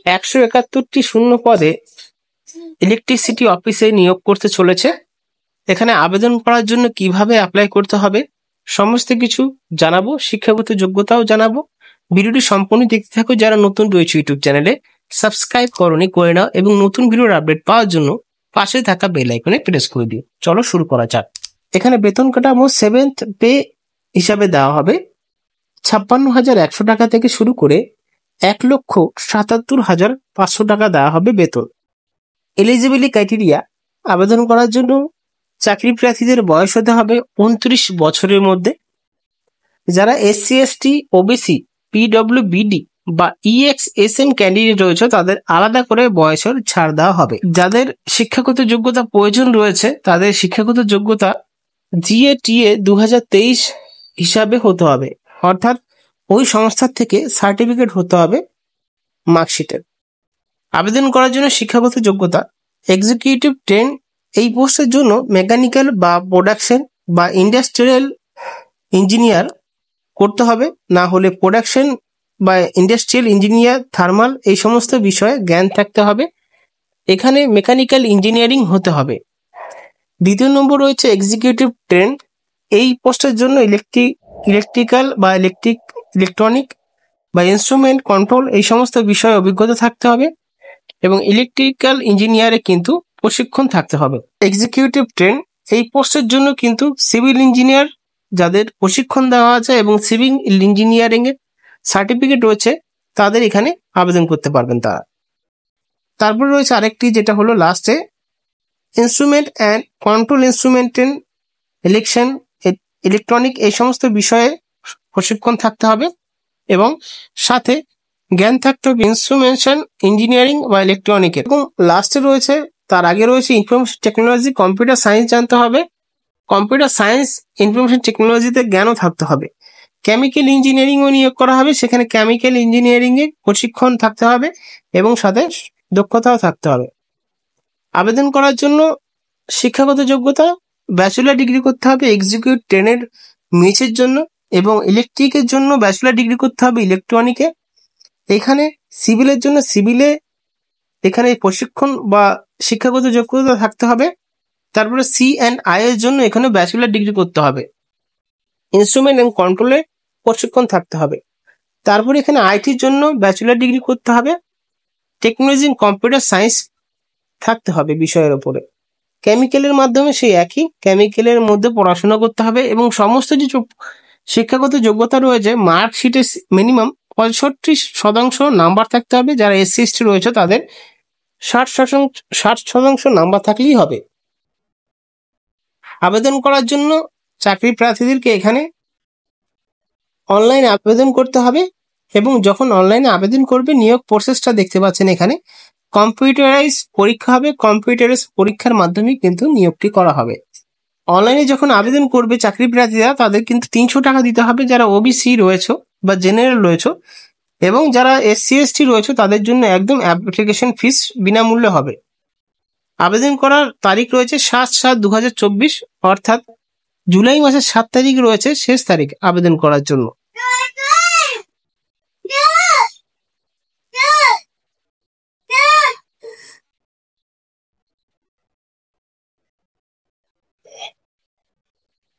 171টি শূন্য পদে ইলেকট্রিসিটি অফিসে নিয়োগ করতে চলেছে। এখানে আবেদন করার জন্য কিভাবে অ্যাপ্লাই করতে হবে সমস্ত কিছু জানাবো, শিক্ষাগত যোগ্যতাও জানাবো। ভিডিওটি সম্পূর্ণ দেখতে থাকো। যারা নতুন রয়েছে ইউটিউব চ্যানেলে সাবস্ক্রাইব করনি করে নাও এবং নতুন ভিডিওর আপডেট পাওয়ার জন্য পাশে থাকা বেল আইকনে প্রেস করে দিও। চলো শুরু করা যাক। এখানে বেতন কাঠামো 7th পে হিসাবে দেওয়া হবে 56,100 টাকা থেকে শুরু করে 1,77,500 টাকা দেওয়া হবে বেতন। এলিজিবিলিটি ক্রাইটেরিয়া: আবেদন করার জন্য চাকরি প্রার্থীদের বয়স হতে হবে 29 বছরের মধ্যে। যারা SC ST OBC PWBD বা EXSM ক্যান্ডিডেট রয়েছে তাদের আলাদা করে বয়সের ছাড় দেওয়া হবে। যাদের শিক্ষাগত যোগ্যতা প্রয়োজন রয়েছে তাদের শিক্ষাগত যোগ্যতা GATA 2023 হিসাবে হতে হবে, অর্থাৎ ওই সংস্থার থেকে সার্টিফিকেট হতে হবে মার্কশিটের। আবেদন করার জন্য শিক্ষাগত যোগ্যতা এক্সিকিউটিভ ট্রেন। এই পোস্টের জন্য মেকানিক্যাল বা প্রোডাকশন বা ইন্ডাস্ট্রিয়াল ইঞ্জিনিয়ার করতে হবে, না হলে প্রোডাকশন বা ইন্ডাস্ট্রিয়াল ইঞ্জিনিয়ার, থার্মাল এই সমস্ত বিষয়ে জ্ঞান থাকতে হবে। এখানে মেকানিক্যাল ইঞ্জিনিয়ারিং হতে হবে। দ্বিতীয় নম্বর রয়েছে এক্সিকিউটিভ ট্রেন। এই পোস্টের জন্য ইলেকট্রিক্যাল বা ইলেকট্রনিক বা ইনস্ট্রুমেন্ট কন্ট্রোল এই সমস্ত বিষয়ে অভিজ্ঞতা থাকতে হবে এবং ইলেকট্রিক্যাল ইঞ্জিনিয়ারে কিন্তু প্রশিক্ষণ থাকতে হবে। এক্সিকিউটিভ ট্রেন এই পোস্টের জন্য কিন্তু সিভিল ইঞ্জিনিয়ার যাদের প্রশিক্ষণ দেওয়া আছে এবং সিভিল ইঞ্জিনিয়ারিং এর সার্টিফিকেট রয়েছে তাদের এখানে আবেদন করতে পারবেন তারা। তারপর রয়েছে আরেকটি, যেটা হলো লাস্টে ইনস্ট্রুমেন্ট অ্যান্ড কন্ট্রোল, ইনস্ট্রুমেন্টেন ইলেকট্রনিক এই সমস্ত বিষয়ে প্রশিক্ষণ থাকতে হবে এবং সাথে জ্ঞান থাকতে হবে ইনস্ট্রুমেন্টেশন ইঞ্জিনিয়ারিং বা ইলেকট্রনিকের। এবং লাস্টে রয়েছে, তার আগে রয়েছে ইনফরমেশন টেকনোলজি, কম্পিউটার সায়েন্স জানতে হবে। কম্পিউটার সায়েন্স ইনফরমেশন টেকনোলজিতে জ্ঞানও থাকতে হবে। কেমিক্যাল ইঞ্জিনিয়ারিংও নিয়োগ করা হবে, সেখানে কেমিক্যাল ইঞ্জিনিয়ারিং এ প্রশিক্ষণ থাকতে হবে এবং সাথে দক্ষতাও থাকতে হবে। আবেদন করার জন্য শিক্ষাগত যোগ্যতা ব্যাচেলর ডিগ্রি করতে হবে এক্সিকিউটিভ ট্রেনের মেচের জন্য, এবং ইলেকট্রিকের জন্য ব্যাচেলর ডিগ্রি করতে হবে ইলেকট্রনিকে। এখানে সিভিলের জন্য সিভিলে এখানে প্রশিক্ষণ বা শিক্ষাগত যোগ্যতা থাকতে হবে। তারপরে C&I এর জন্য এখানে ব্যাচেলর ডিগ্রি করতে হবে। ইনস্ট্রুমেন্ট এবং কন্ট্রোলে প্রশিক্ষণ থাকতে হবে। তারপরে এখানে আইটির জন্য ব্যাচেলর ডিগ্রি করতে হবে। টেকনোলজি কম্পিউটার সায়েন্স থাকতে হবে বিষয়ের ওপরে। কেমিক্যালের মাধ্যমে সেই একই, কেমিক্যালের মধ্যে পড়াশোনা করতে হবে এবং সমস্ত যে শিক্ষাগত যোগ্যতা রয়েছে মার্কশিটে মিনিমাম 65% নাম্বার থাকতে হবে। যারা SC ST রয়েছে তাদের 60% নাম্বার থাকলেই হবে। আবেদন করার জন্য চাকরি প্রার্থীদেরকে এখানে অনলাইনে আবেদন করতে হবে এবং যখন অনলাইনে আবেদন করবে নিয়োগ প্রসেসটা দেখতে পাচ্ছেন এখানে কম্পিউটারাইজ পরীক্ষা হবে। কম্পিউটারাইজ পরীক্ষার মাধ্যমে কিন্তু নিয়োগটি করা হবে। অনলাইনে যখন আবেদন করবে চাকরি প্রার্থীরা তাদের কিন্তু 300 টাকা দিতে হবে যারা OBC রয়েছে বা জেনারেল রয়েছে, এবং যারা SC ST রয়েছে তাদের জন্য একদম অ্যাপ্লিকেশন ফিস বিনামূল্যে হবে। আবেদন করার তারিখ রয়েছে 7/7/2024, অর্থাৎ জুলাই মাসের 7 তারিখ রয়েছে শেষ তারিখ আবেদন করার জন্য।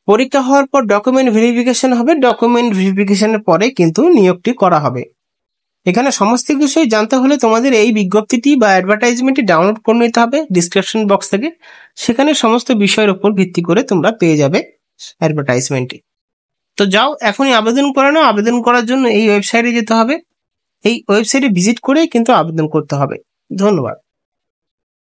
পরীক্ষা হওয়ার পর ডকুমেন্ট ভেরিফিকেশন হবে। ডকুমেন্ট ভেরিফিকেশনের পরে কিন্তু নিয়োগটি করা হবে। এখানে সমস্ত বিষয় জানতে হলে তোমাদের এই বিজ্ঞপ্তিটি বা অ্যাডভার্টাইজমেন্টটি ডাউনলোড করে নিতে হবে ডিসক্রিপশন বক্স থেকে। সেখানে সমস্ত বিষয়ের উপর ভিত্তি করে তোমরা পেয়ে যাবে অ্যাডভার্টাইজমেন্টটি। তো যাও এখনই আবেদন করে নাও। আবেদন করার জন্য এই ওয়েবসাইটে যেতে হবে। এই ওয়েবসাইটে ভিজিট করে কিন্তু আবেদন করতে হবে। ধন্যবাদ।